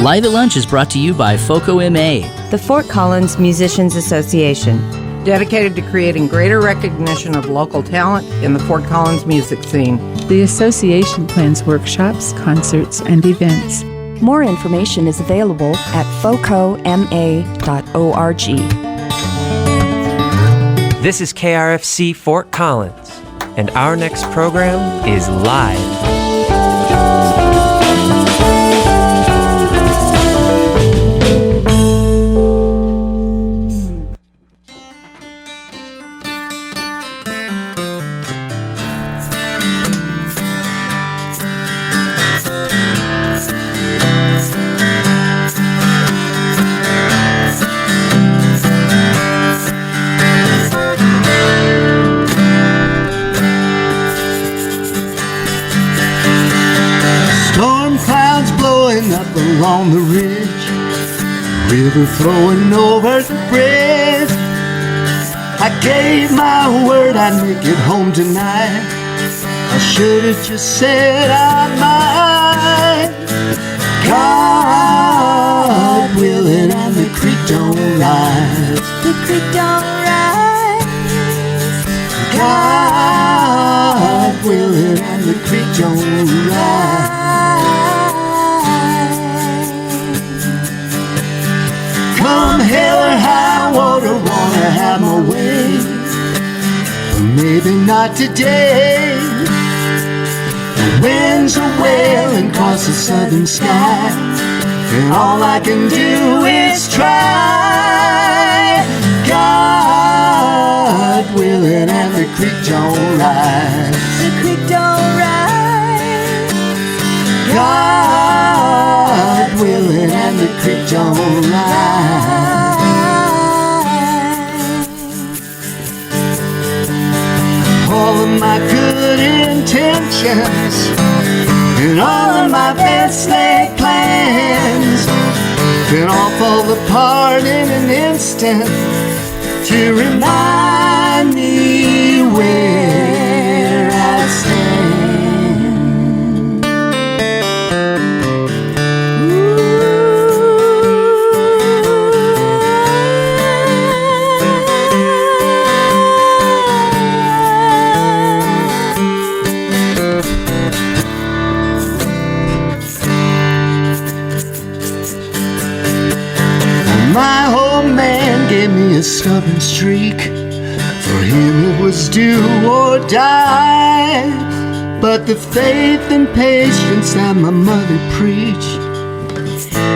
Live at Lunch is brought to you by FOCO MA, the Fort Collins Musicians Association, dedicated to creating greater recognition of local talent in the Fort Collins music scene. The association plans workshops, concerts, and events. More information is available at focoma.org. This is KRFC Fort Collins, and our next program is Live. Along the ridge, river flowing over the bridge. I gave my word I'd make it home tonight. I should have just said I might. God willing, and the creek don't rise. The creek don't rise. God willing, and the creek don't rise. Come hell or high water, wanna have my way, but maybe not today. The winds are wailing across the southern sky, and all I can do is try. God willing, and the creek don't rise. The creek don't rise. God willing, and the creek don't rise. All of my good intentions and all of my best laid plans can all fall apart in an instant to remind me where I stand. My old man gave me a stubborn streak. For him it was do or die. But the faith and patience that my mother preached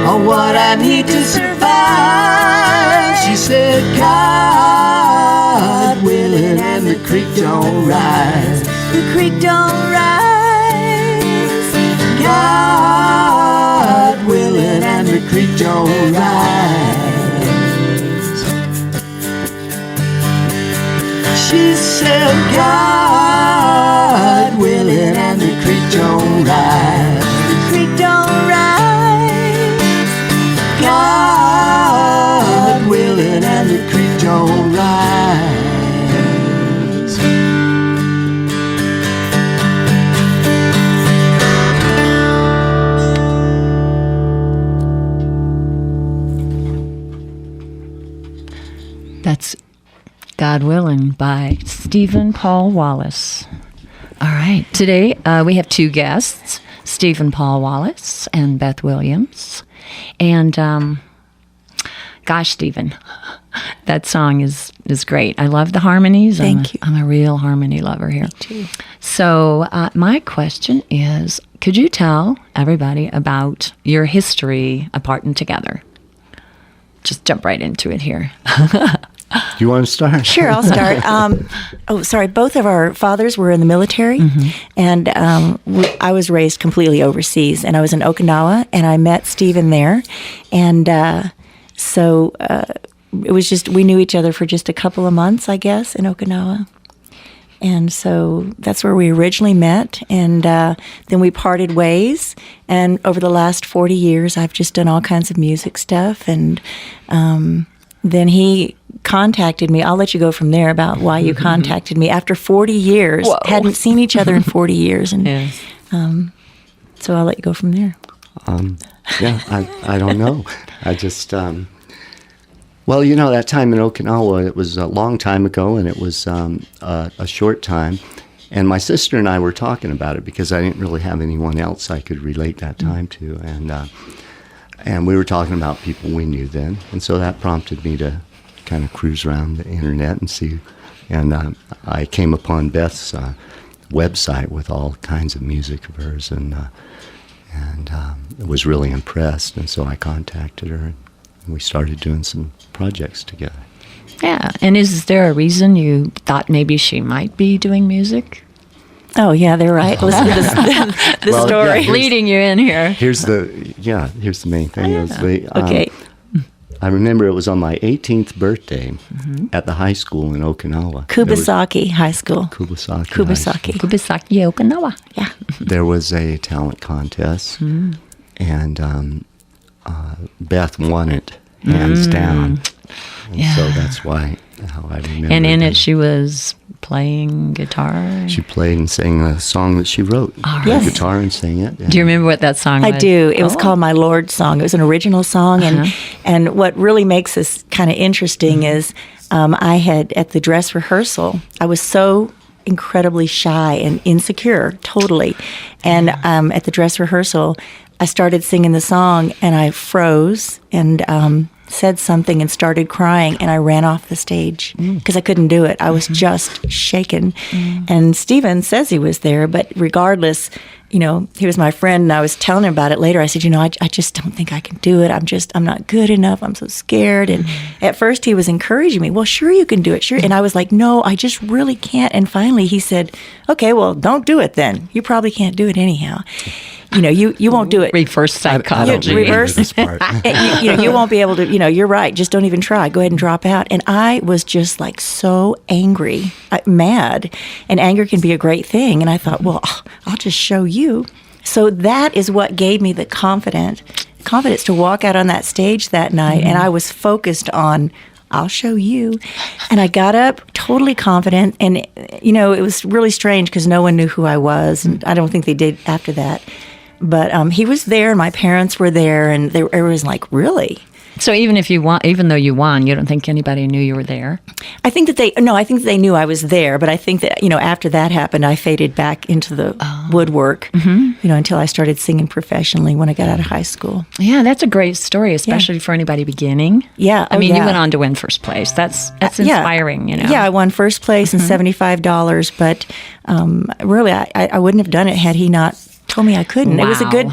are what I need to survive. She said, God willing, and the creek don't rise. The creek don't rise. God willing, and the creek don't rise. She said, God willing, and the creek don't rise. The creek don't rise. God willing, and the creek don't rise. That's God Willing by Stephen Paul Wallace. All right. Today we have two guests, Stephen Paul Wallace and Beth Williams. And gosh, Stephen, that song is great. I love the harmonies. Thank you. I'm a real harmony lover here. Me too. So my question is, could you tell everybody about your history apart and together? Just jump right into it here. Do you want to start? Sure, I'll start. Both of our fathers were in the military, and I was raised completely overseas, and I was in Okinawa, and I met Stephen there, and so it was just, we knew each other for just a couple of months, I guess, in Okinawa. And so that's where we originally met, and then we parted ways, and over the last 40 years, I've just done all kinds of music stuff, and then he contacted me. I'll let you go from there about why you contacted me after 40 years. Whoa. Hadn't seen each other in 40 years. And so I'll let you go from there. Yeah, I don't know. I just, well, you know, that time in Okinawa, it was a long time ago, and it was a short time. And my sister and I were talking about it because I didn't really have anyone else I could relate that time to. And we were talking about people we knew then. And so that prompted me to kind of cruise around the internet and see. And I came upon Beth's website with all kinds of music of hers, and was really impressed. And so I contacted her, and we started doing some projects together. Yeah. And is there a reason you thought maybe she might be doing music? Oh, yeah, they're right. Listen to the Well, story. yeah, Leading you in here. Here's the main thing. Is Okay. I remember it was on my 18th birthday at the high school in Okinawa. Kubasaki High School. Kubasaki. Kubasaki. Kubasaki, Okinawa. Yeah. There was a talent contest, and Beth won it hands down. And so that's how I remember. And in it, she was playing guitar. She played and sang a song that she wrote. Played guitar and sang it. Do you remember what that song was? I do. It was called My Lord's Song. It was an original song. And what really makes this kind of interesting is I had, at the dress rehearsal, I was so incredibly shy and insecure, totally. And at the dress rehearsal, I started singing the song, and I froze and said something and started crying, and I ran off the stage because I couldn't do it. I was just shaken. And Stephen says he was there, but regardless, you know, he was my friend, and I was telling him about it later. I said, you know, I just don't think I can do it. I'm not good enough. I'm so scared. And at first he was encouraging me. Well, sure you can do it, sure. And I was like, no, I just really can't. And finally he said, okay, well, don't do it then. You probably can't do it anyhow. You know, you won't do it. Reverse psychology. Reverse. You won't be able to, you're right. Just don't even try. Go ahead and drop out. And I was just like so angry, mad. And anger can be a great thing. And I thought, well, I'll just show you. So that is what gave me the confidence to walk out on that stage that night. And I was focused on, I'll show you. And I got up totally confident. And, it was really strange because no one knew who I was. And I don't think they did after that. But he was there, and my parents were there, and everyone was like, really? So even though you won, you don't think anybody knew you were there? I think that they knew I was there, but I think that, after that happened, I faded back into the woodwork, until I started singing professionally when I got out of high school. Yeah, that's a great story, especially for anybody beginning. Yeah. I mean, you went on to win first place. That's inspiring, Yeah, I won first place and $75, but really, I wouldn't have done it had he not told me I couldn't. Wow.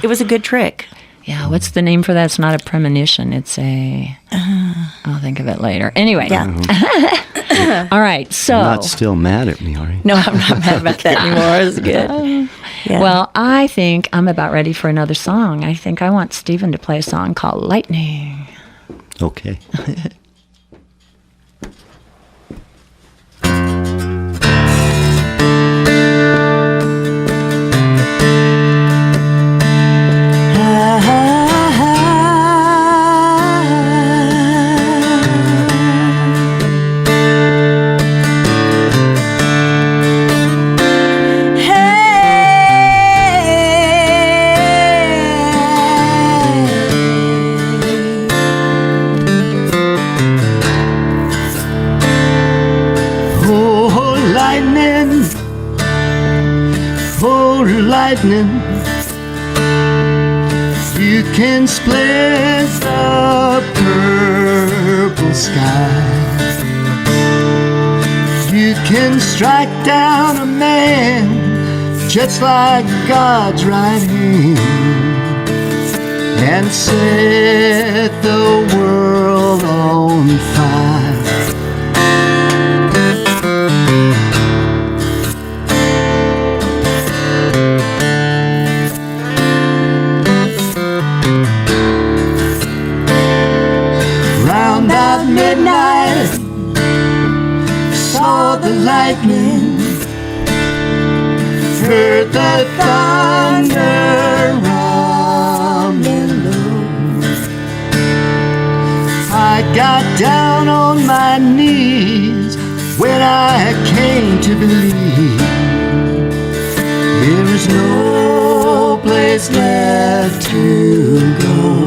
It was a good trick. Yeah, what's the name for that? It's not a premonition. It's I'll think of it later. Anyway. Yeah. All right, so. You're not still mad at me, are you? No, I'm not mad about that anymore. It was good. Yeah. Well, I think I'm about ready for another song. I think I want Stephen to play a song called Lightning. Okay. Lightning, you can split the purple sky. You can strike down a man just like God's right hand and set the world on fire. Midnight, saw the lightning, heard the thunder rumbling low. I got down on my knees when I came to believe there was no place left to go.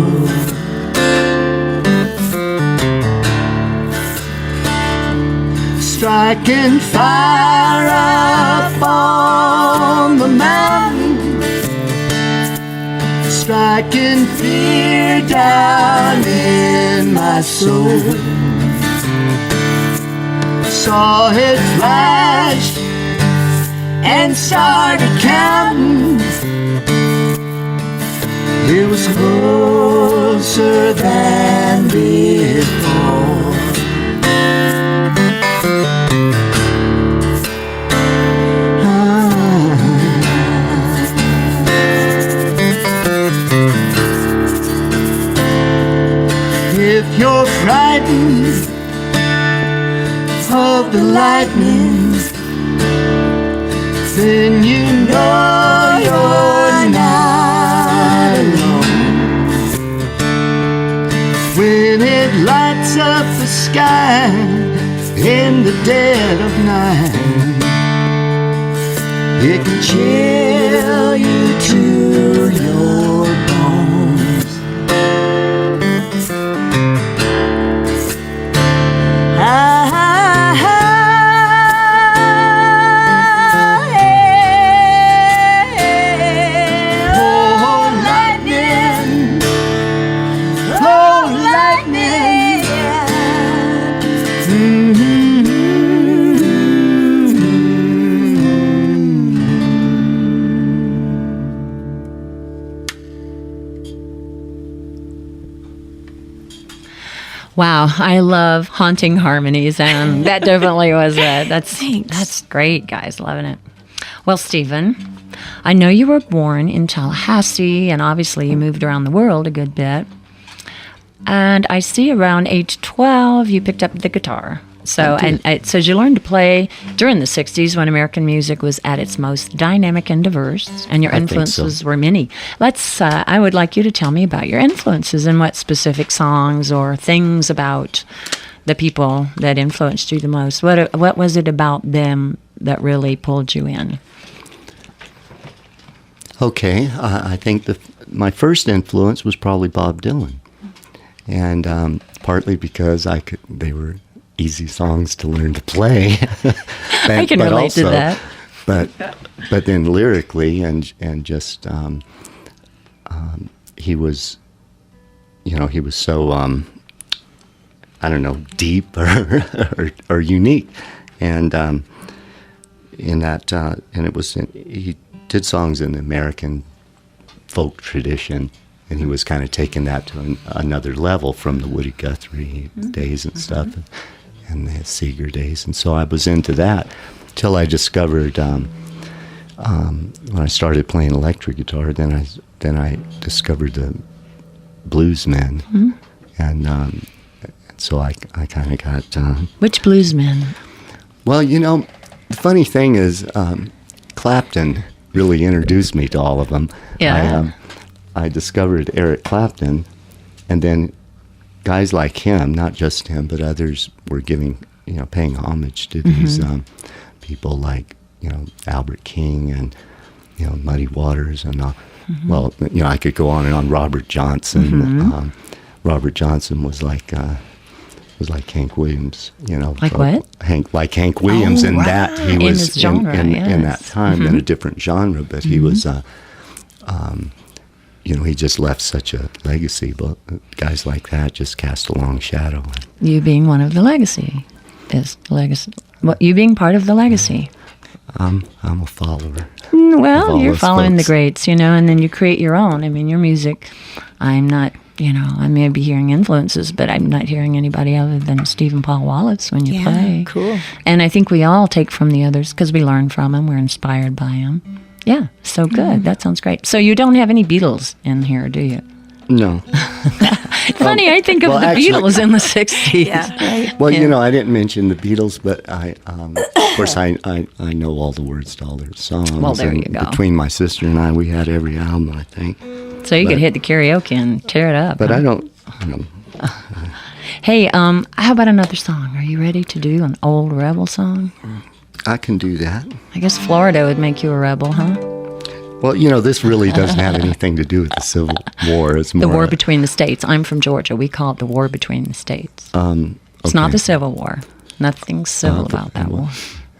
striking fire up on the mountain, striking fear down in my soul. Saw it flash and started counting. It was closer than before. If you're frightened of the lightning, then you know you're not alone. When it lights up the sky in the dead of night, it can chill you to your bones. Wow, I love haunting harmonies, and that definitely was it. That's great, guys. Loving it. Well, Stephen, I know you were born in Tallahassee, and obviously you moved around the world a good bit. And I see around age 12, you picked up the guitar. So, and it says you learned to play during the 60s when American music was at its most dynamic and diverse, and your influences were many. I would like you to tell me about your influences and what specific songs or things about the people that influenced you the most. What was it about them that really pulled you in? Okay, I think my first influence was probably Bob Dylan, and partly because they were easy songs to learn to play. I can relate to that. But then lyrically and just he was, he was so I don't know, deep or unique, and in that and it was he did songs in the American folk tradition. And he was kind of taking that to another level from the Woody Guthrie days and stuff, and the Seeger days. And so I was into that till I discovered when I started playing electric guitar. Then I discovered the bluesmen, and so I kind of got which bluesmen? Well, the funny thing is, Clapton really introduced me to all of them. Yeah. I discovered Eric Clapton, and then guys like him, not just him, but others were paying homage to these people like, Albert King and, Muddy Waters and, well, I could go on and on. Robert Johnson. Robert Johnson was like Hank Williams, Like what? Hank Williams, and that he was his genre, in that time in a different genre, but he was, he just left such a legacy. But guys like that just cast a long shadow. You being one of the legacy. You being part of the legacy. I'm a follower. Well, you're following the greats, and then you create your own. I mean, your music, I'm not, I may be hearing influences, but I'm not hearing anybody other than Stephen Paul Wallace when you play. Cool. And I think we all take from the others because we learn from them. We're inspired by them. Yeah, so good. That sounds great. So you don't have any Beatles in here, do you? No. Funny, I think of the Beatles in the 60s. Yeah, right. Well, I didn't mention the Beatles, but of course, I know all the words to all their songs. Well, there you go. Between my sister and I, we had every album, I think. So you could hit the karaoke and tear it up. But huh? I don't. Hey, how about another song? Are you ready to do an old rebel song? I can do that. I guess Florida would make you a rebel, huh? Well, this really doesn't have anything to do with the Civil War. It's more the war between the states. I'm from Georgia. We call it the war between the states. It's not the Civil War. Nothing civil about that war.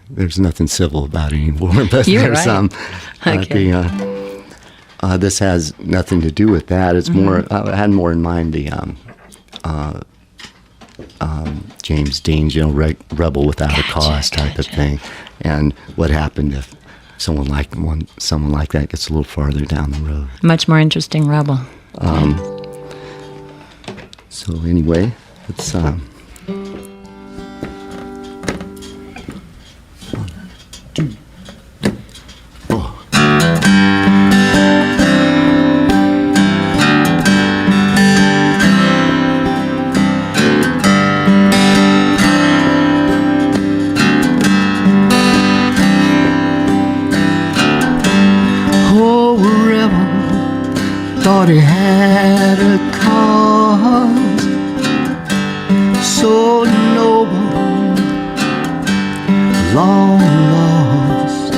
There's nothing civil about any war, but You're there's right. Okay. This has nothing to do with that. It's more. I had more in mind the James Dean's, "Rebel Without a Cause" type of thing, and what happened if someone like that gets a little farther down the road. Much more interesting rebel. So anyway, it's. Thought he had a cause so noble, long lost.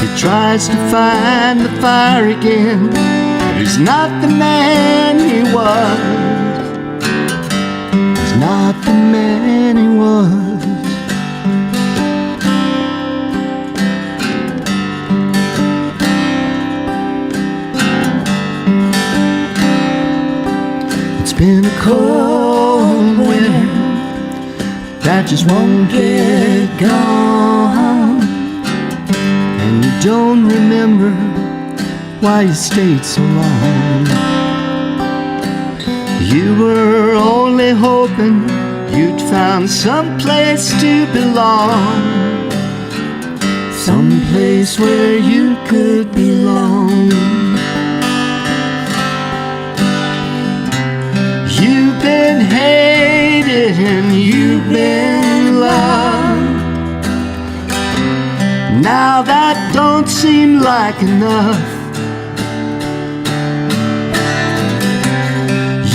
He tries to find the fire again, but he's not the man he was. He's not the man he was. Been a cold winter that just won't get gone, and you don't remember why you stayed so long. You were only hoping you'd found some place to belong, some place where you could belong. You've been hated and you've been loved. Now that don't seem like enough.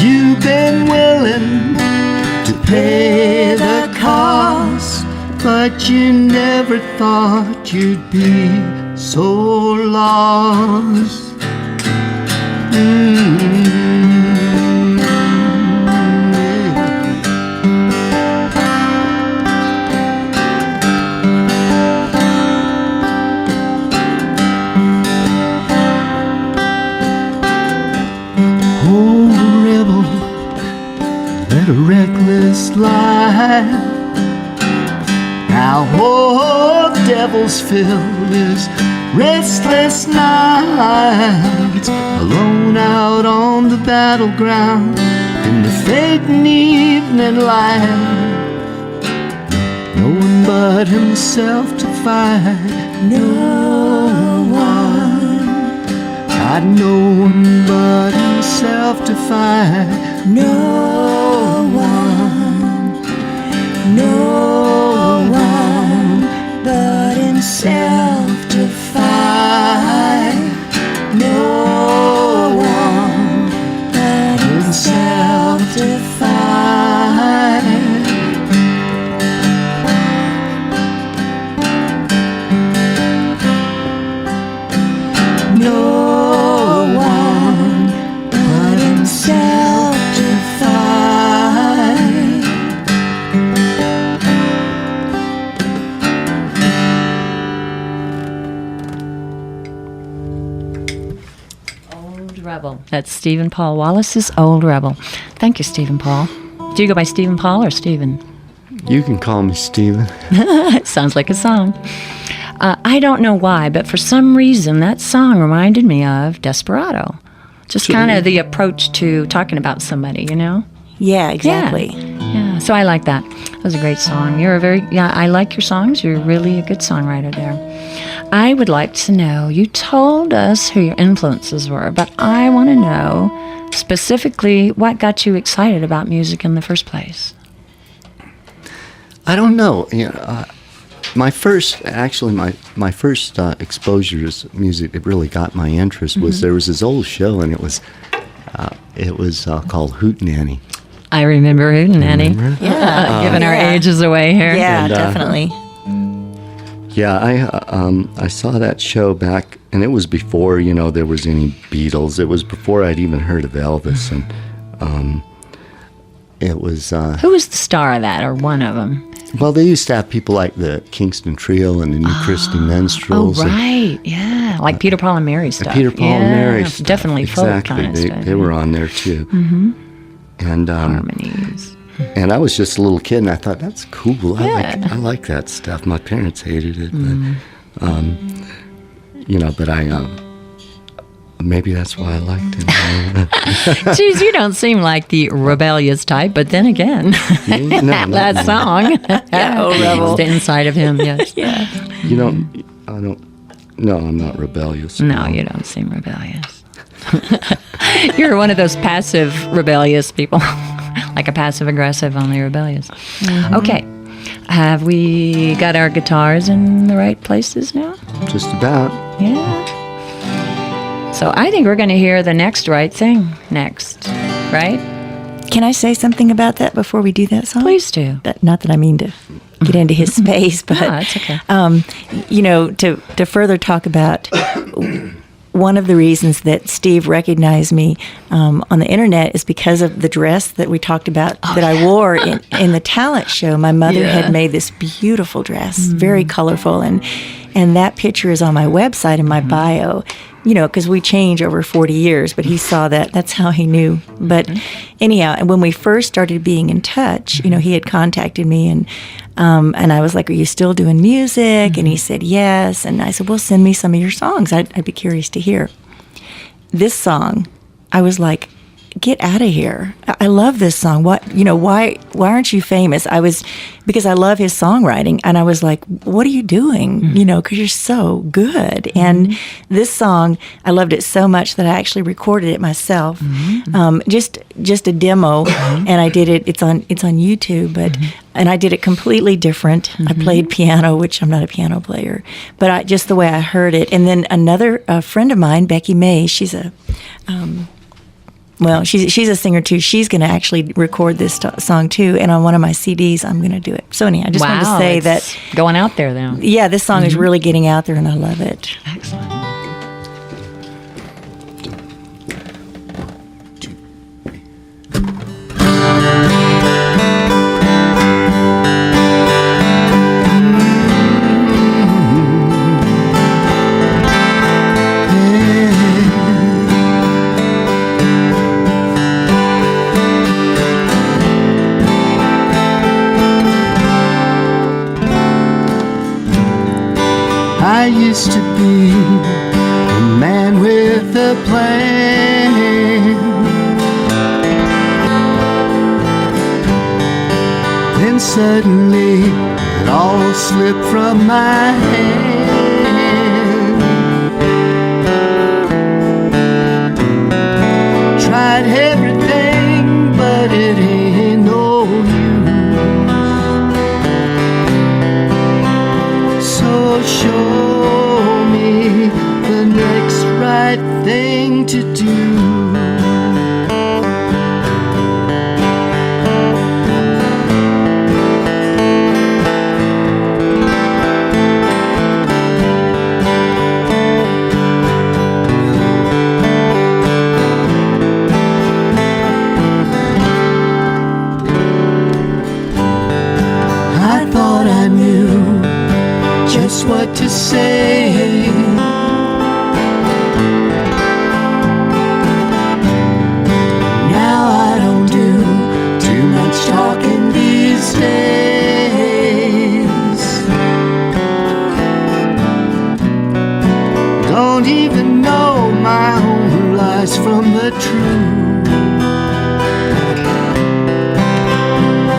You've been willing to pay the cost, but you never thought you'd be so lost. A reckless life. Now old devils fill his restless nights, alone out on the battleground in the fading evening light. No one but himself to fight. No one. Got no one but himself to fight. No one, no one but himself to fight. No one but himself to fight. No one but himself to fight. Old Rebel. That's Stephen Paul Wallace's Old Rebel. Thank you, Stephen Paul. Do you go by Stephen Paul or Stephen? You can call me Stephen. It sounds like a song. I don't know why, but for some reason that song reminded me of Desperado. Just kind of the approach to talking about somebody, you know? Yeah, exactly. Yeah, so I like that. That was a great song. I like your songs. You're really a good songwriter there. I would like to know, you told us who your influences were, but I want to know specifically what got you excited about music in the first place. I don't know. My first exposure to music that really got my interest was there was this old show, and it was called Hootenanny. I remember Hootenanny. Yeah, giving our ages away here. Yeah, definitely. Yeah, I saw that show back, and it was before there was any Beatles. It was before I'd even heard of Elvis, and it was. Who was the star of that, or one of them? Well, they used to have people like the Kingston Trio and the New Christy Minstrels. Oh, right. Yeah. Like Peter, Paul, and Mary stuff. Peter, Paul, and Mary stuff. Definitely folk exactly. kind of stuff. They were on there, too. Mm-hmm. And harmonies. And I was just a little kid, and I thought, that's cool. I like that stuff. My parents hated it. But, you know, but maybe that's why I liked it. Jeez, you don't seem like the rebellious type, but then again, that song, rebel. it's inside of him, yes. Yeah. You don't, no, I'm not rebellious. No, you don't seem rebellious. You're one of those passive rebellious people, like a passive aggressive, only rebellious. Mm-hmm. Okay. Have we got our guitars in the right places now? Just about. Yeah. So I think we're going to hear the next right thing next, right? Can I say something about that before we do that song? Please do. Not that I mean to get into his space, but no, it's okay. You know, to further talk about one of the reasons that Steve recognized me on the internet is because of the dress that we talked about that I wore in the talent show. My mother had made this beautiful dress, very colorful, and that picture is on my website in my bio. You know, because we change over 40 years, but he saw that. That's how he knew. But anyhow, and when we first started being in touch, you know, he had contacted me, and I was like, "Are you still doing music?" And he said, "Yes." And I said, "Well, send me some of your songs. I'd be curious to hear." This song, I was like, "Get out of here! I love this song. Why aren't you famous?" Because I love his songwriting, and I was like, "What are you doing? You know, because you're so good." And this song, I loved it so much that I actually recorded it myself, just a demo, and I did it. It's on YouTube, and I did it completely different. I played piano, which I'm not a piano player, but just the way I heard it. And then another friend of mine, Becky May, she's a well, she's a singer too. She's going to actually record this song too, and on one of my CDs, I'm going to do it. So anyhow, I just wanted to say that going out there, though. Yeah, this song is really getting out there, and I love it. Excellent. I used to be a man with a plan. Then suddenly it all slipped from my hand. Tried everything, but it ain't no use. So show me the next right thing to do. I thought I knew just what to say. Now I don't do too much talking these days. Don't even know my own lies from the truth.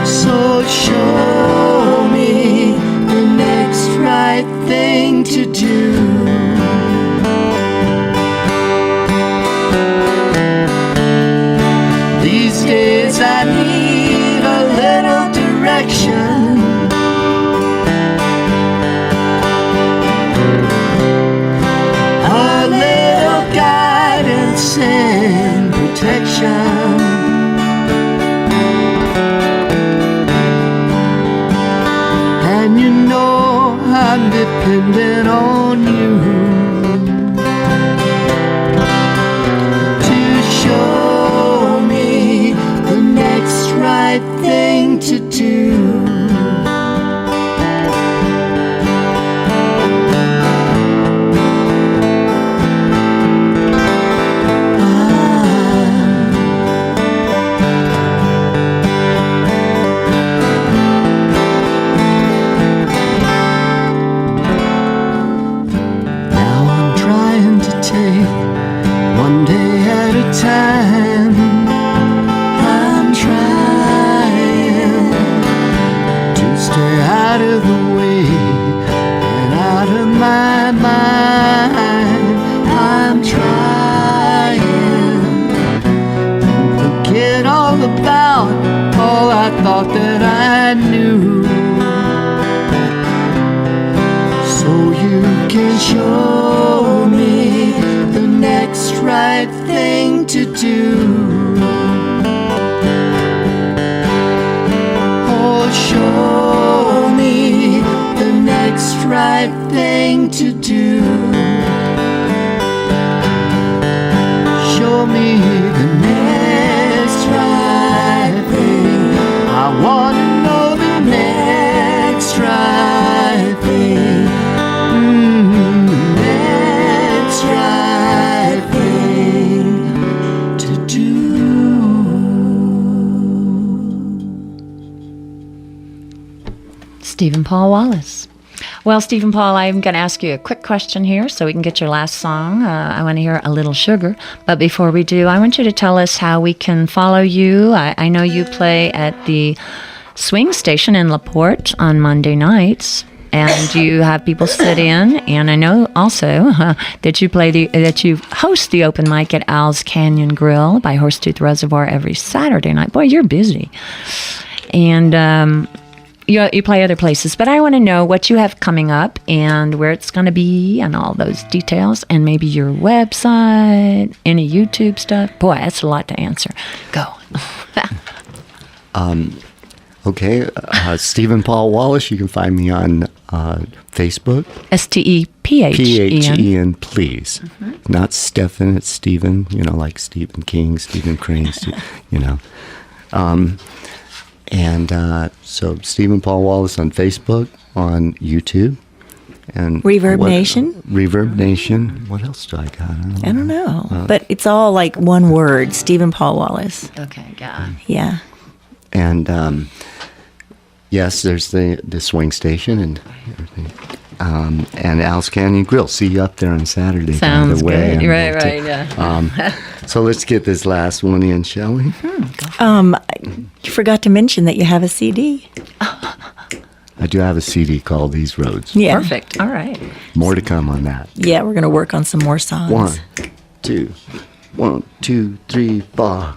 So show me the next right thing to do. These days I need a little direction. A little guidance and protection. And you know I'm dependent on you to show me the next right thing to do. thought that I knew. So you can show me the next right thing to do. Oh, show me the next right thing to do. Show me the next right thing. I want to know the next right thing. The next right thing to do. Stephen Paul Wallace. Well, Stephen Paul, I'm going to ask you a quick question here so we can get your last song. I want to hear A Little Sugar. But before we do, I want you to tell us how we can follow you. I know you play at the Swing Station in LaPorte on Monday nights, and you have people sit in. And I know also that you host the open mic at Al's Canyon Grill by Horsetooth Reservoir every Saturday night. Boy, you're busy. And you play other places, but I want to know what you have coming up and where it's going to be and all those details, and maybe your website, any YouTube stuff. Boy, that's a lot to answer. Go. Okay, Stephen Paul Wallace. You can find me on Facebook. STEPHEN. PHEN, please. Mm-hmm. Not Stephen, it's Stephen, like Stephen King, Stephen Crane, So Stephen Paul Wallace on Facebook, on YouTube, and Reverb Nation. Reverb Nation. What else do I got? I don't know, but it's all like one word. Stephen Paul Wallace. Okay, got it. Yeah. And yes, there's the Swing Station and everything. And Al's Canyon Grill. See you up there on Saturday. Sounds by the way. good. Right, yeah. So let's get this last one in, shall we? You forgot to mention that you have a CD. I do have a CD called These Roads. Yeah. Perfect. All right. More to come on that. Yeah, we're going to work on some more songs. 1, 2, 1, 2, 3, 4.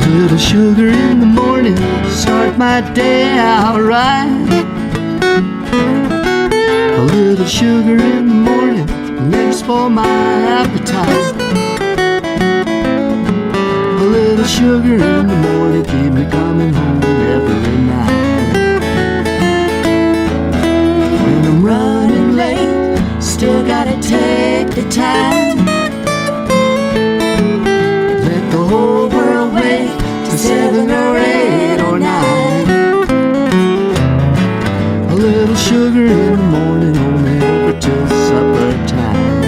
A little sugar in the morning, start my day out right. A little sugar in the morning, never spoil my appetite. A little sugar in the morning, keep me coming home every night. When I'm running late, still gotta take the time. Let the whole world wait till 7 or 8 or 9. A little sugar in the morning, hold me over till supper time.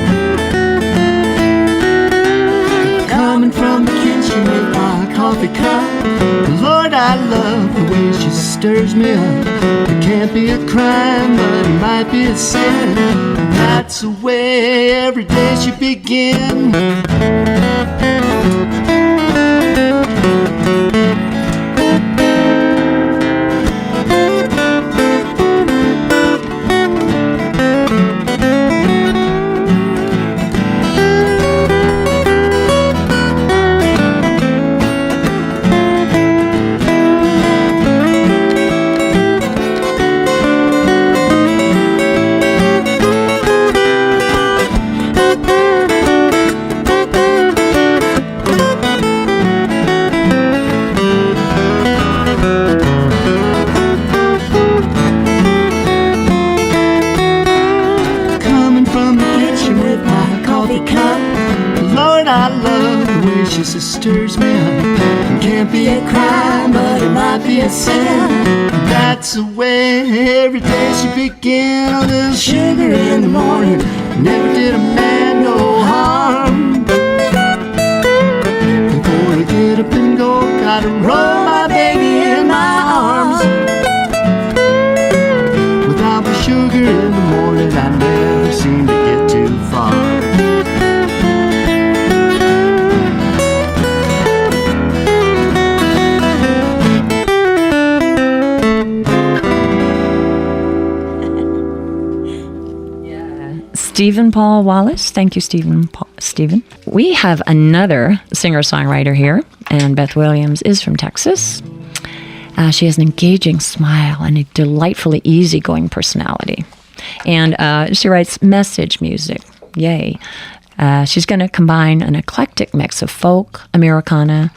Coming from the kitchen with my coffee cup, Lord, I love the way she stirs me up. It can't be a crime, but it might be a sin. That's the way every day should begin. Stirs me up. It can't be a crime, but it might be a sin. That's the way every day should begin. A little sugar in the morning never did a man no harm. Before I get up and go, gotta roll my baby in my arms. Without the sugar in the morning, I never seem to get too far. Stephen Paul Wallace. Thank you, Stephen. We have another singer-songwriter here, and Beth Williams is from Texas. She has an engaging smile and a delightfully easygoing personality. And she writes message music. Yay. She's going to combine an eclectic mix of folk, Americana,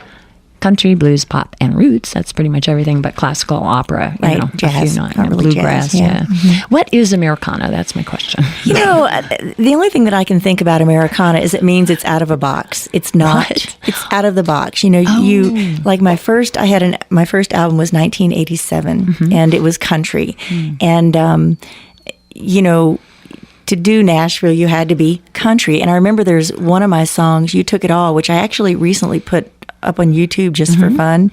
country, blues, pop, and roots. That's pretty much everything but classical, opera, right? Jazz, bluegrass. Jazz, yeah. Mm-hmm. What is Americana? That's my question. The only thing that I can think about Americana is it means it's out of a box. It's not. What? It's out of the box. You like my first. My first album was 1987, and it was country, and to do Nashville, you had to be country. And I remember there's one of my songs, "You Took It All," which I actually recently put up on YouTube just for fun,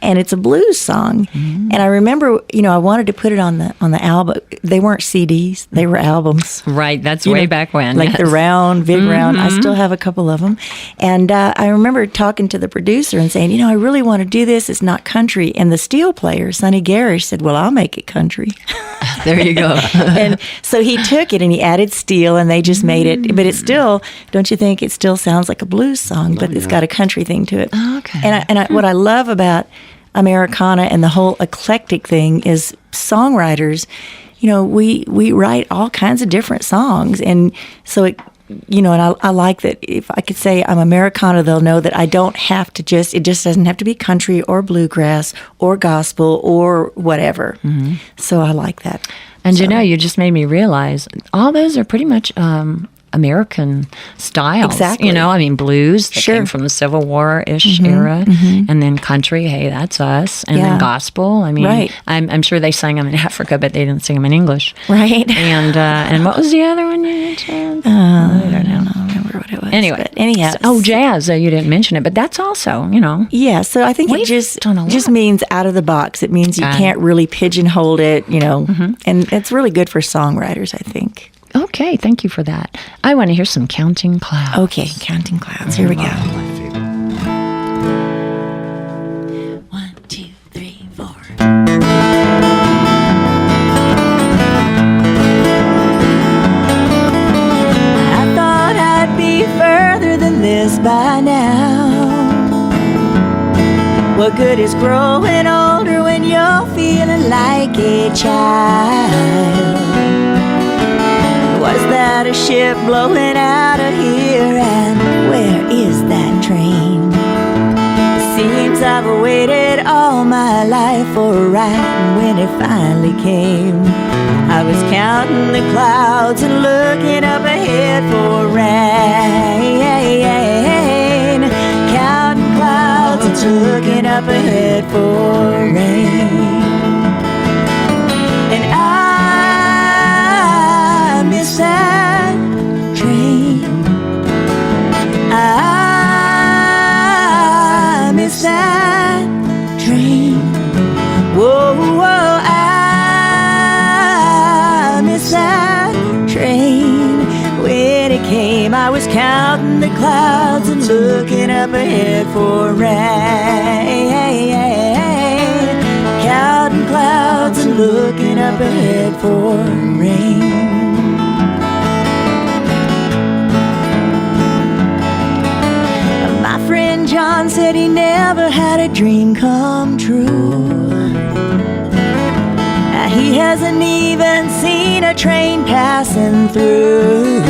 and it's a blues song. And I remember, I wanted to put it on the album. They weren't CDs; they were albums. Right, that's way back when. Like the round, big round. I still have a couple of them. And I remember talking to the producer and saying, I really want to do this. It's not country. And the steel player, Sonny Garish, said, "Well, I'll make it country." There you go. And so he took it and he added steel, and they just made it. But it's still, don't you think, it still sounds like a blues song, but it's got a country thing to it. Okay. And what I love about Americana and the whole eclectic thing is songwriters, we write all kinds of different songs. And so it, and I like that if I could say I'm Americana, they'll know that I don't have to it just doesn't have to be country or bluegrass or gospel or whatever. So I like that. And you just made me realize all those are pretty much American styles. Exactly. Blues that came from the Civil War-ish era, and then country, hey, that's us, and then gospel. Right. I'm sure they sang them in Africa, but they didn't sing them in English. Right. And what was the other one you mentioned? I don't remember what it was. Anyway. But anyhow. Jazz, you didn't mention it, but that's also, Yeah, so I think it just means out of the box. It means you can't really pigeonhole it, and it's really good for songwriters, I think. Okay, thank you for that. I want to hear some Counting Clouds. Okay, Counting Clouds. Here we go. 1, 2, 3, 4. I thought I'd be further than this by now. What good is growing older when you're feeling like a child? Was that a ship blowing out of here? And where is that train? Seems I've waited all my life for a ride, and when it finally came, I was counting the clouds and looking up ahead for rain. Counting clouds and looking up ahead for rain. And I miss that train. I miss that train. Whoa, whoa, I miss that train. When it came, I was counting the clouds and looking up ahead for rain. Counting clouds and looking up ahead for rain. My friend John said he never had a dream come true. He hasn't even seen a train passing through.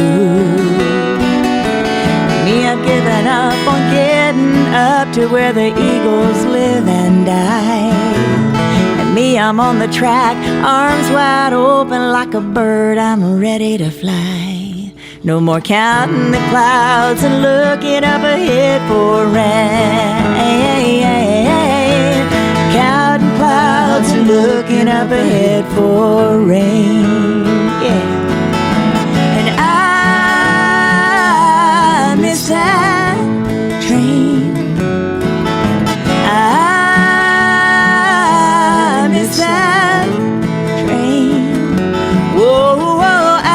Me, I've given up on getting up to where the eagles live and die. And me, I'm on the track, arms wide open like a bird, I'm ready to fly. No more counting the clouds and looking up ahead for rain. Counting clouds and looking up ahead for rain. Yeah. And I miss that train. I miss that train. Whoa, whoa, I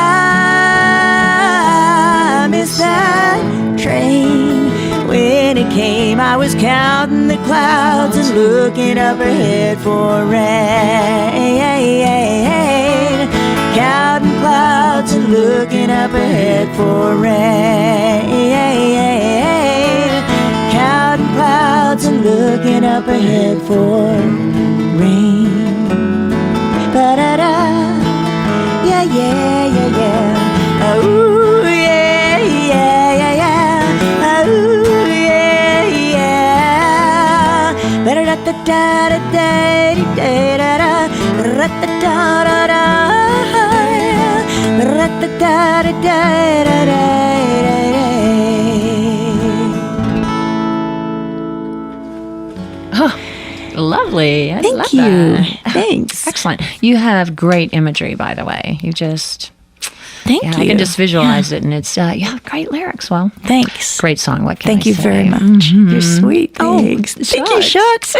miss that train. When it came, I was counting the clouds and looking up ahead for rain. Counting clouds and looking up ahead for rain. Counting clouds and looking up ahead for rain. Ba-da-da, yeah, yeah, yeah, yeah. Ooh, yeah, yeah, yeah, yeah. Ooh, yeah, yeah. Ba-da-da-da-da-da-da-da-da-da. Ra-da-da-da-da-da. Ra-da-da-da-da-da-da. Oh, lovely. I love Thank you. that. Thanks. Excellent. You have great imagery, by the way. You just... Thank Yeah, you. I can just visualize it, and it's you have great lyrics. Well, Thanks. great song. What can Thank I you say? very much. You're sweet. Thanks. Thank you, Shucks.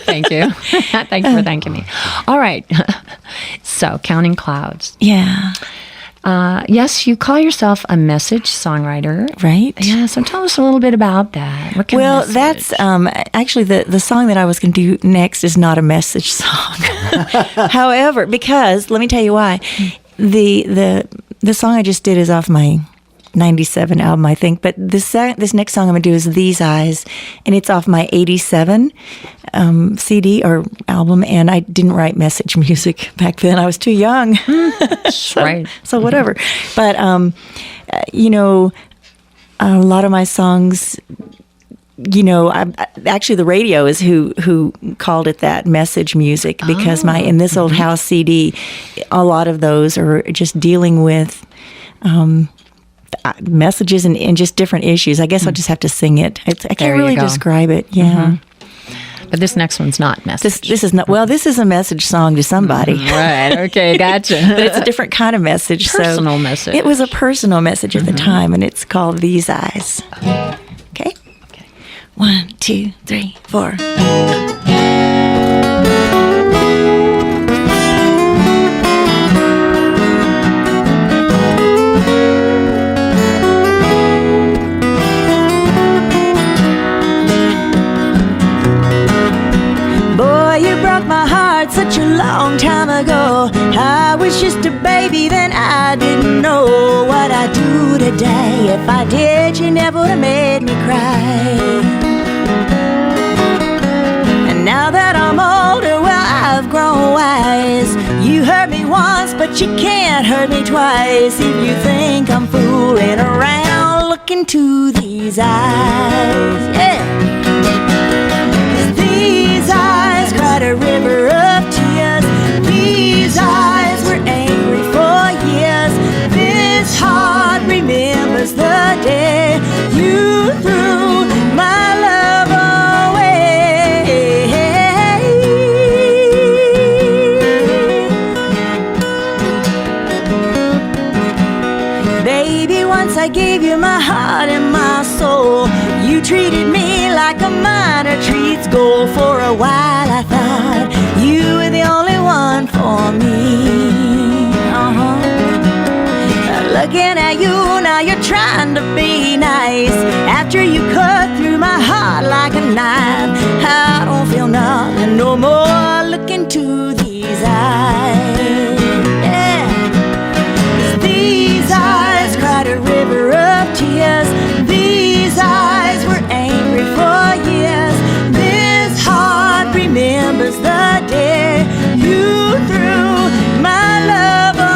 Thank you. Thank you for thanking me. All right. So, Counting Clouds. Yeah. Yes, you call yourself a message songwriter, Right? Yeah. So, tell us a little bit about that. What kind Well, of message? that's actually the song that I was going to do next is not a message song. However, because let me tell you why. The song I just did is off my 97 album, I think. But this next song I'm going to do is These Eyes, and it's off my 87 CD or album. And I didn't write message music back then. I was too young. Right. So whatever. But, you know, a lot of my songs... You know, actually the radio is who called it that, message music, because in this old house CD, a lot of those are just dealing with messages and just different issues. I guess I'll just have to sing it. I There can't you really go. describe it. Yeah. But this next one's not message. This is not, well, this is a message song to somebody. Right. Okay. Gotcha. But it's a different kind of message. Personal message. It was a personal message at the time, and it's called These Eyes. Okay? 1, 2, 3, 4. Boy, you broke my heart such a long time ago. I was just a baby then, I didn't know what I'd do today. If I did, you never would have made me cry. And now that I'm older, well, I've grown wise. You hurt me once, but you can't hurt me twice. If you think I'm fooling around, look into these eyes. Yeah. These eyes cried a river of tears. These eyes were angry for years. This heart remembers the day you threw my love away. Baby, once I gave you my heart and my soul. You treated me like a miner treats gold. For a while I thought you were the only one for me. Looking at you now, you're trying to be nice. After you cut through my heart like a knife, I don't feel nothing no more. Look into these eyes. Yeah. These eyes cried a river of tears. These eyes were angry for years. This heart remembers the day you threw my love away.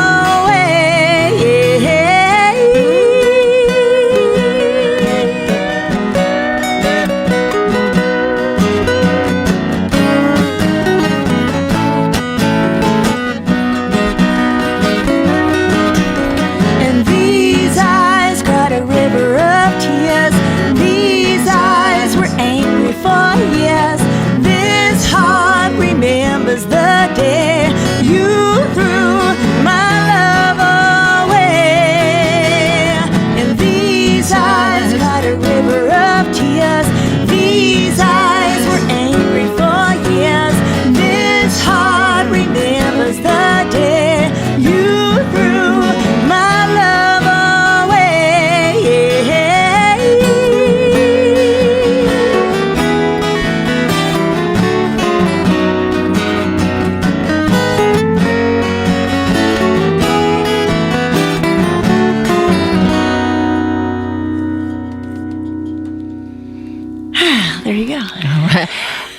Yeah.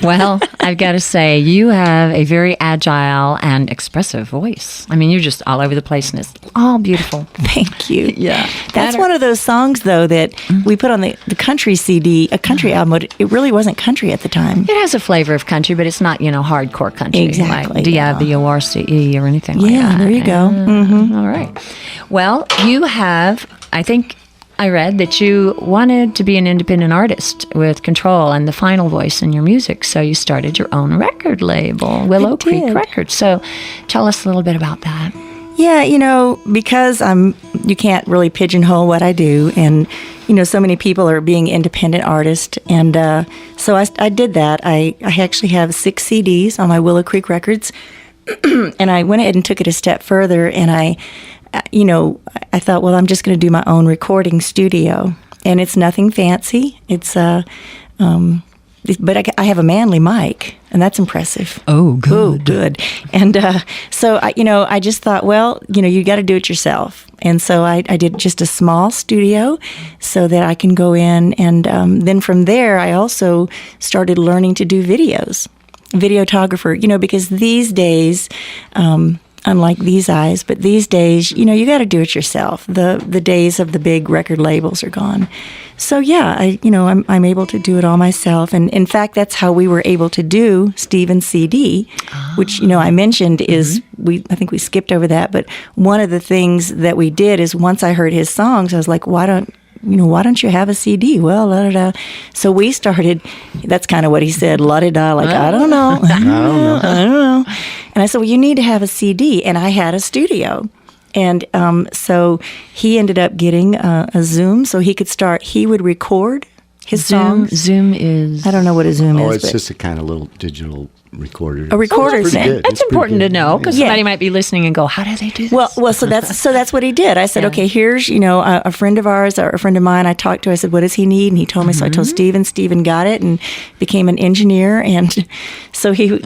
Well, I've got to say, you have a very agile and expressive voice. I mean, you're just all over the place, and it's all beautiful. Thank you. Yeah. That's one of those songs, though, that we put on the country CD, a country album. But it really wasn't country at the time. It has a flavor of country, but it's not, hardcore country. Exactly, Like D-I-V-O-R-C-E or anything like that. Yeah, there you go. All right. Well, you have, I think I read that you wanted to be an independent artist with control and the final voice in your music, so you started your own record label, Willow Creek Records. So tell us a little bit about that. Yeah, because you can't really pigeonhole what I do, and so many people are being independent artists, and so I did that. I actually have 6 CDs on my Willow Creek Records, and I went ahead and took it a step further, and I thought, well, I'm just going to do my own recording studio, and it's nothing fancy. It's but I have a manly mic, and that's impressive. Oh, good. Oh, good. And so I just thought, well, you got to do it yourself, and so I did just a small studio so that I can go in, and then from there, I also started learning to do videographer. Because these days. Unlike these eyes, but these days, you got to do it yourself. The days of the big record labels are gone. So yeah, I'm able to do it all myself, and in fact, that's how we were able to do Steven's CD, which I mentioned is I think we skipped over that, but one of the things that we did is once I heard his songs, I was like, why don't you have a CD? Well, la-da-da. So we started, that's kind of what he said, la-da-da, like, I don't know. I don't know. And I said, well, you need to have a CD. And I had a studio. And so he ended up getting a Zoom so he could he would record his songs. Zoom is? I don't know what a Zoom is. Oh, it's just a kind of little digital recorder. A recorder thing. That's important to know, because somebody might be listening and go, how do they do this? Well, so that's what he did. I said, okay, here's, a friend of ours, or a friend of mine I talked to, I said, what does he need? And he told me, so I told Steven got it and became an engineer. And so he would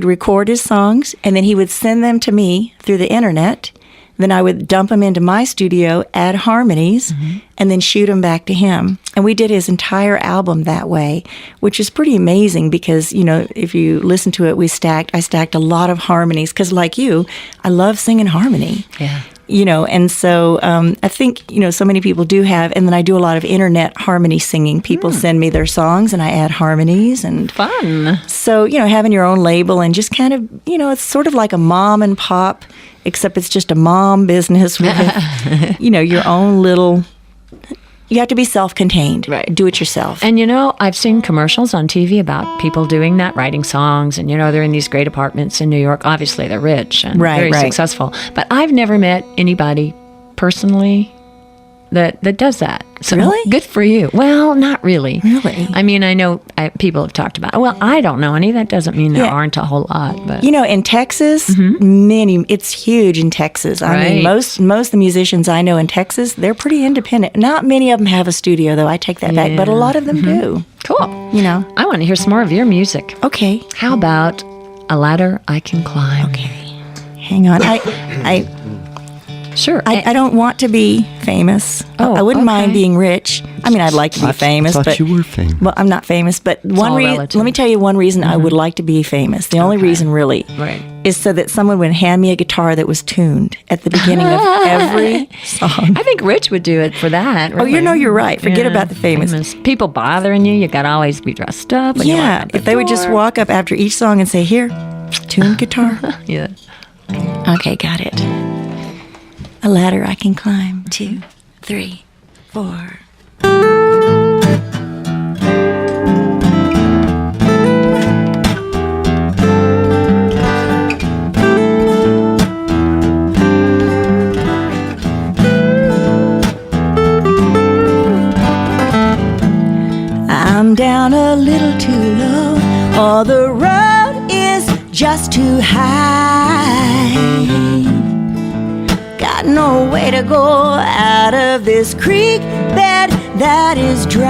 record his songs, and then he would send them to me through the internet. Then I would dump them into my studio, add harmonies, and then shoot them back to him. And we did his entire album that way, which is pretty amazing because, if you listen to it, I stacked a lot of harmonies because, like you, I love singing harmony. Yeah. And so I think, so many people do have, and then I do a lot of internet harmony singing. People send me their songs and I add harmonies. And fun. So, having your own label and just kind of, it's sort of like a mom and pop, except it's just a mom business with, your own little... You have to be self-contained. Right. Do it yourself. And, I've seen commercials on TV about people doing that, writing songs, and, they're in these great apartments in New York. Obviously, they're rich and very successful. But I've never met anybody personally that does that. So really? Good for you. Well, not really. Really? I mean, I know people have talked about it. Well, I don't know any. That doesn't mean there aren't a whole lot. But in Texas, it's huge in Texas. I mean, most of the musicians I know in Texas, they're pretty independent. Not many of them have a studio, though. I take that back, but a lot of them do. Cool. I want to hear some more of your music. Okay. How about A Ladder I Can Climb? Okay. Hang on. Sure. I don't want to be famous. I wouldn't mind being rich. I mean, I'd like to be famous. I thought you were famous. Well, I'm not famous, but let me tell you one reason I would like to be famous. The only reason, really, is so that someone would hand me a guitar that was tuned at the beginning of every song. I think Rich would do it for that. Really. Oh, you're right. Forget about the famous. People bothering you. You got to always be dressed up. And if they would just walk up after each song and say, "Here, tuned guitar." Yeah. Okay, got it. A ladder I can climb. 2, 3, 4. I'm down a little too low, or the road is just too high. Got no way to go out of this creek bed that is dry.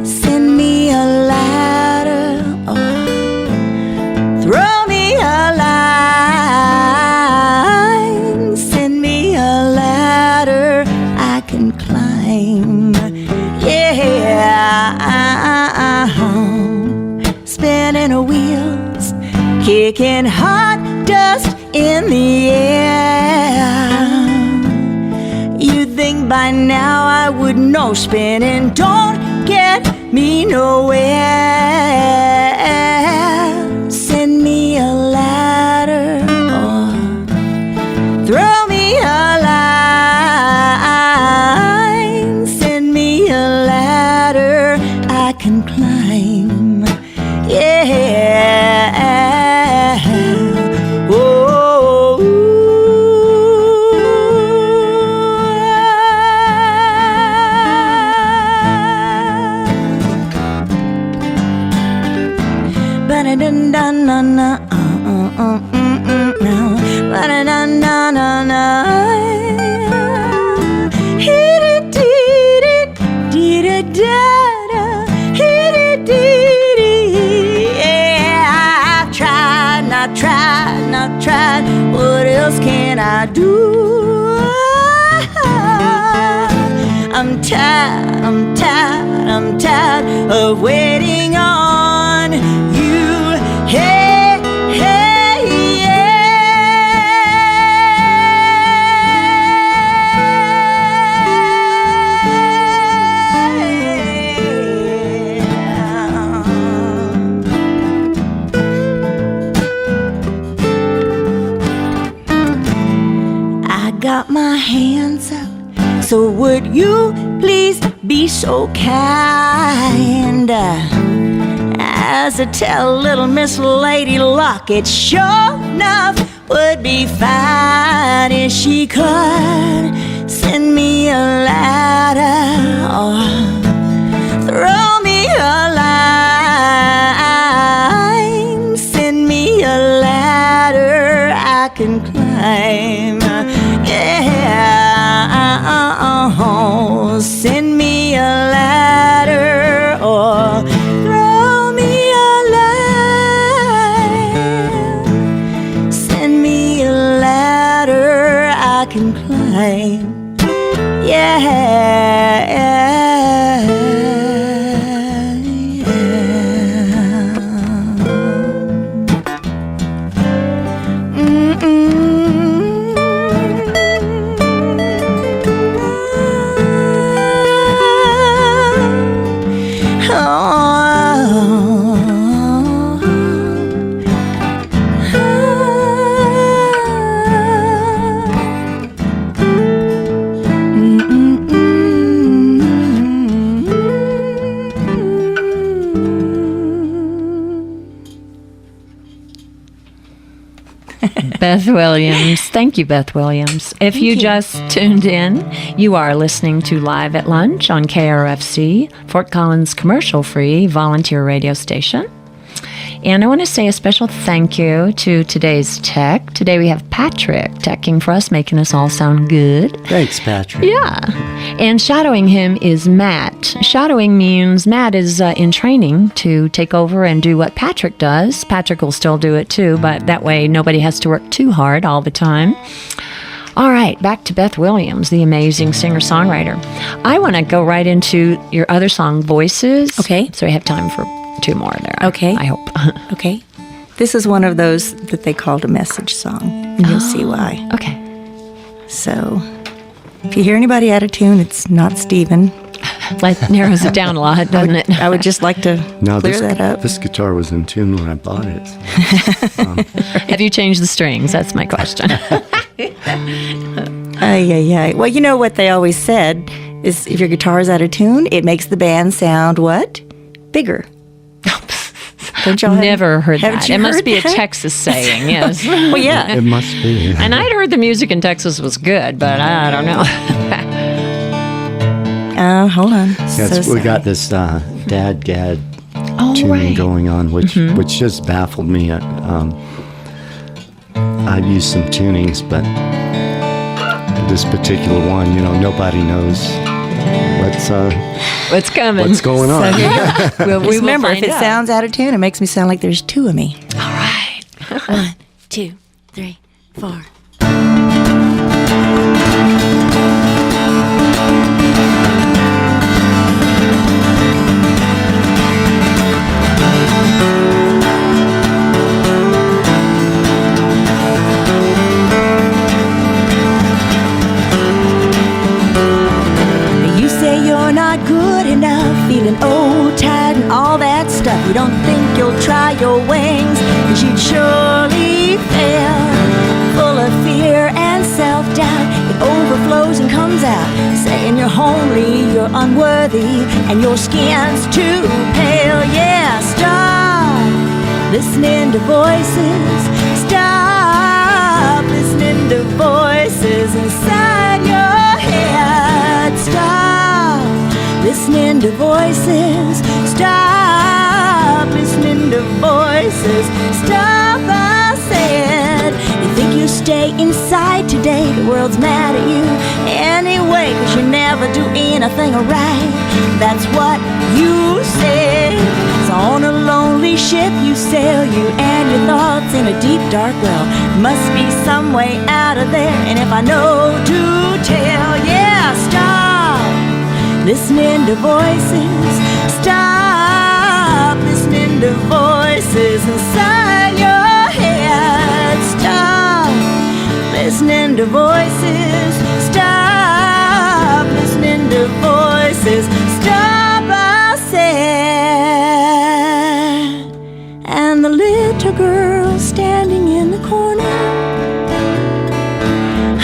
Send me a ladder, or throw me a line. Send me a ladder I can climb. making hot dust in the air. You'd think by now I would know spinning don't get me nowhere. Send me a ladder or throw me a line. Send me a ladder I can climb. Yeah. Oh. Ba-da-dun-dun-dun-dun, ba-da-dun-dun-dun-dun. Hee-dee-dee-dee-dee-da-da-da. Hee-dee-dee-dee. Yeah, I've tried, and I've tried, and I've tried. What else can I do? I'm tired, I'm tired, I'm tired of waiting on you. Hey, hey, I got my hands up. So would you please be so kind as to tell little Miss Lady Luck it sure enough would be fine if she could send me a ladder or throw me a line. Send me a ladder I can climb. Yeah. Send me a ladder or throw me a line. Send me a ladder I can climb. Yeah. Beth Williams. Thank you, Beth Williams. If you just tuned in, you are listening to Live at Lunch on KRFC, Fort Collins commercial-free volunteer radio station. And I want to say a special thank you to today's tech. Today we have Patrick teching for us, making us all sound good. Thanks, Patrick. Yeah. And shadowing him is Matt. Shadowing means Matt is in training to take over and do what Patrick does. Patrick will still do it too, but that way nobody has to work too hard all the time. All right, back to Beth Williams, the amazing singer-songwriter. I want to go right into your other song, Voices. Okay. So we have time for 2 more there. Okay. I hope. Okay. This is one of those that they called a message song, and you'll see why. Okay. So, if you hear anybody out of tune, it's not Stephen. That narrows it down a lot, doesn't it? I would just like to clear that up. This guitar was in tune when I bought it. Have you changed the strings? That's my question. Yeah. Well, you know what they always said is if your guitar is out of tune, it makes the band sound what? Bigger. Don't y'all Never heard that. It must be a that? Texas saying, yes. Well, yeah. It must be. And I'd heard the music in Texas was good, but I don't know. Hold on. Yes, we got this Dad Gad tuning going on, which just baffled me. I've used some tunings, but this particular one, nobody knows what's coming. What's going on? So we remember, if it sounds out of tune, it makes me sound like there's 2 of me. All right. 1, 2, 3, 4. You don't think you'll try your wings, 'cause you'd surely fail. Full of fear and self-doubt, it overflows and comes out, saying you're homely, you're unworthy, and your skin's too pale. Yeah, stop listening to voices. Stop listening to voices inside your head. Stop listening to voices. Stop listening to voices. Stop, I said. You think you stay inside today, the world's mad at you anyway, 'cause you never do anything right. That's what you said. So on a lonely ship you sail, you and your thoughts in a deep dark well. Must be some way out of there, and if I know to tell, yeah, stop listening to voices. Stop listening to voices inside your head. Stop listening to voices. Stop listening to voices. Stop, I said. And the little girl standing in the corner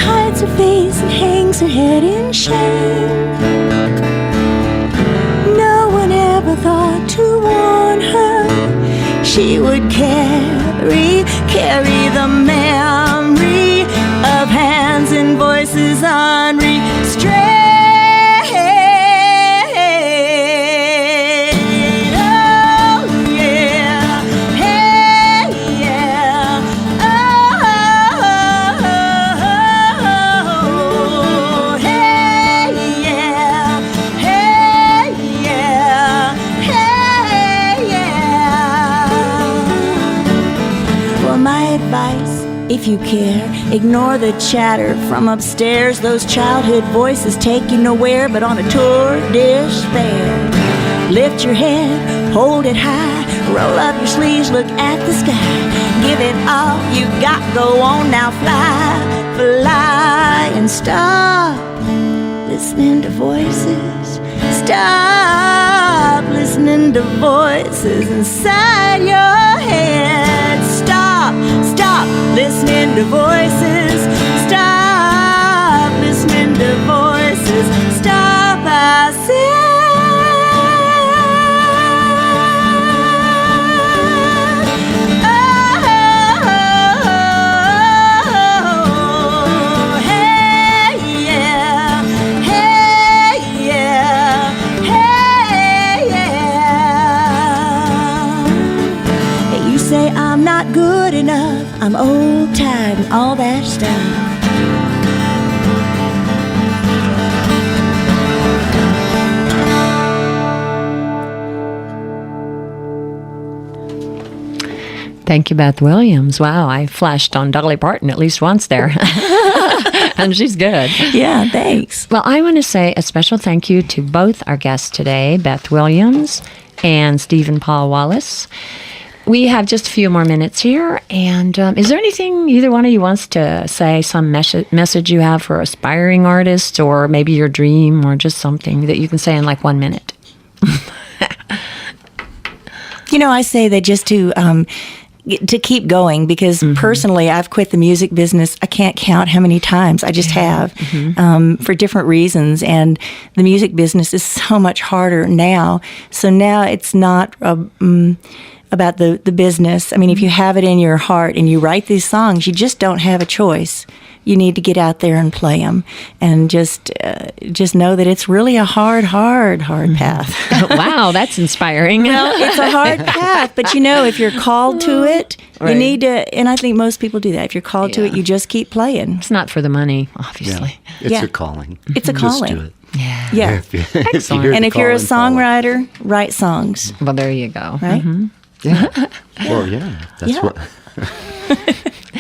hides her face and hangs her head in shame. No one ever thought to warn her she would carry the memory of hands and voices unrestrained. If you care, ignore the chatter from upstairs. Those childhood voices take you nowhere but on a tour despair. Lift your head, hold it high, roll up your sleeves, look at the sky. Give it all you got, go on now, fly, fly, and stop listening to voices. Stop listening to voices inside your head. Stop, stop listening to voices. Stop listening to voices. Stop, I said. Good enough, I'm old, tired, and all that stuff. Thank you, Beth Williams. Wow, I flashed on Dolly Parton at least once there. And she's good. Yeah, thanks. Well, I want to say a special thank you to both our guests today, Beth Williams and Stephen Paul Wallace. We have just a few more minutes here, and is there anything either one of you wants to say, some message you have for aspiring artists, or maybe your dream, or just something that you can say in like 1 minute? You know, I say that just to keep going, because personally, I've quit the music business. I can't count how many times. I just have, for different reasons. And the music business is so much harder now. So now it's not about the business. I mean, if you have it in your heart and you write these songs, you just don't have a choice. You need to get out there and play them, and just know that it's really a hard path. Wow, that's inspiring. Well, it's a hard path, but you know, if you're called to it, right. You need to, and I think most people do that. If you're called to it, you just keep playing. It's not for the money, obviously. Yeah. It's a calling. It's a calling. Just do it. Yeah. Yeah. Excellent. And if you're a songwriter, write songs. Well, there you go. Right? Yeah. Well, yeah. That's what.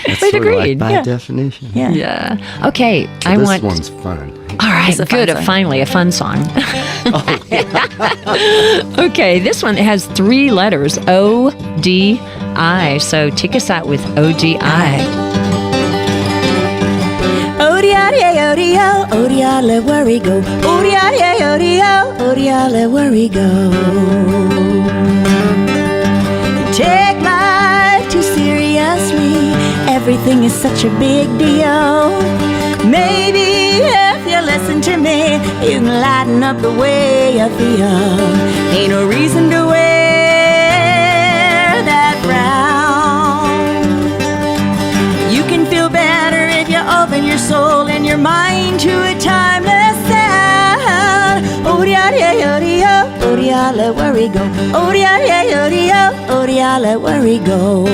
That's We've sort of agreed. like by definition. Yeah. Okay. So this one's fun. All right. Good. Finally, a fun song. Okay. This one has 3 letters. O-D-I. So take us out with O-D-I. O-D-I, O-D-O, O-D-I, let worry go. O-D-I, O-D-O, O-D-I, let worry go. take life too seriously. Everything is such a big deal. Maybe if you listen to me, you can lighten up the way you feel. Ain't no reason to wear that frown. You can feel better if you open your soul and your mind to a timeless sound. Oh, yeah, yeah, yeah, yeah. Oh, yeah, let worry go. Oh, yeah, yeah, yeah, yeah. Oh, yeah, let worry go.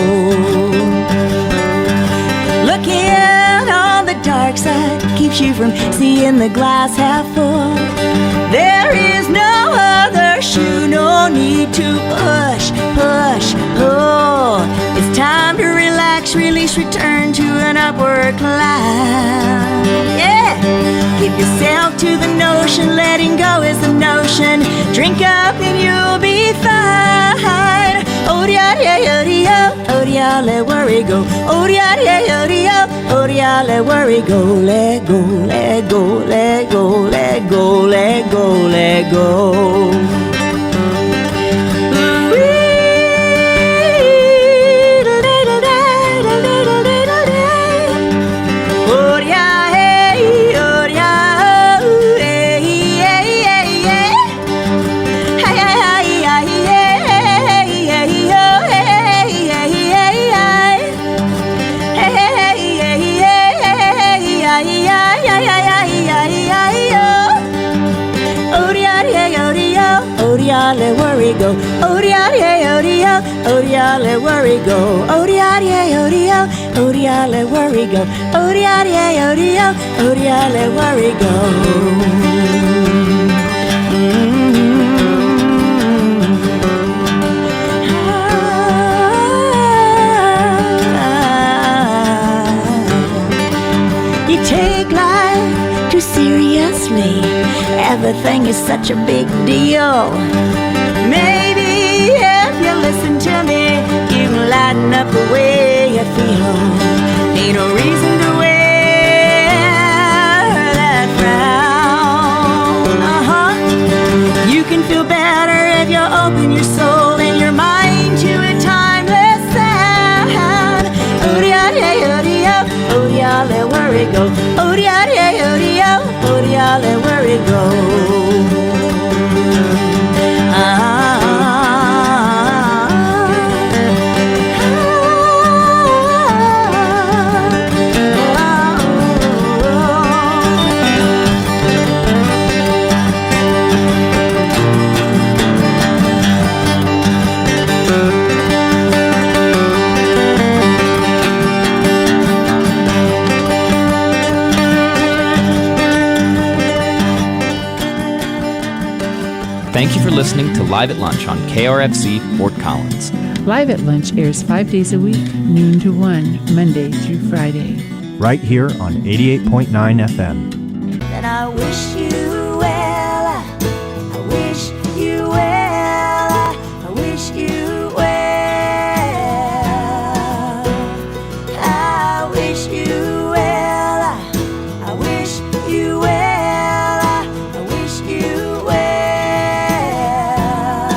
Looking on the dark side keeps you from seeing the glass half full. There is no other shoe, no need to push, push, pull. It's time to relax, release, return to an upward climb. Yeah! Give yourself to the notion, letting go is the notion. Drink up and you'll be fine. Oh, yeah, yeah, yeah, yeah. Oh, yeah, let worry go. Oh, yeah, yeah, yeah, yeah. Oh, yeah, let worry go. Let go, let go, let go, let go, let go, let go. Let worry go. Oh, yeah, yeah, oh, yeah. Oh, yeah, let worry go. Oh, yeah, yeah, oh, yeah. Oh, yeah, let worry go. Oh, yeah, yeah, oh, yeah. Oh, yeah, let worry go. You take life too seriously. Everything is such a big deal. Maybe if you listen to me, you can lighten up the way you feel. Ain't no reason to wear that frown. You can feel better if you open your soul and your mind to a timeless sound. Oh, yeah, yeah, oh, yeah. Oh, yeah, let worry go. Oh, yeah, yeah, oh, yeah. Oh, yeah, let worry go. Thank you for listening to Live at Lunch on KRFC Fort Collins. Live at Lunch airs 5 days a week, noon to 1, Monday through Friday. Right here on 88.9 FM. And I wish you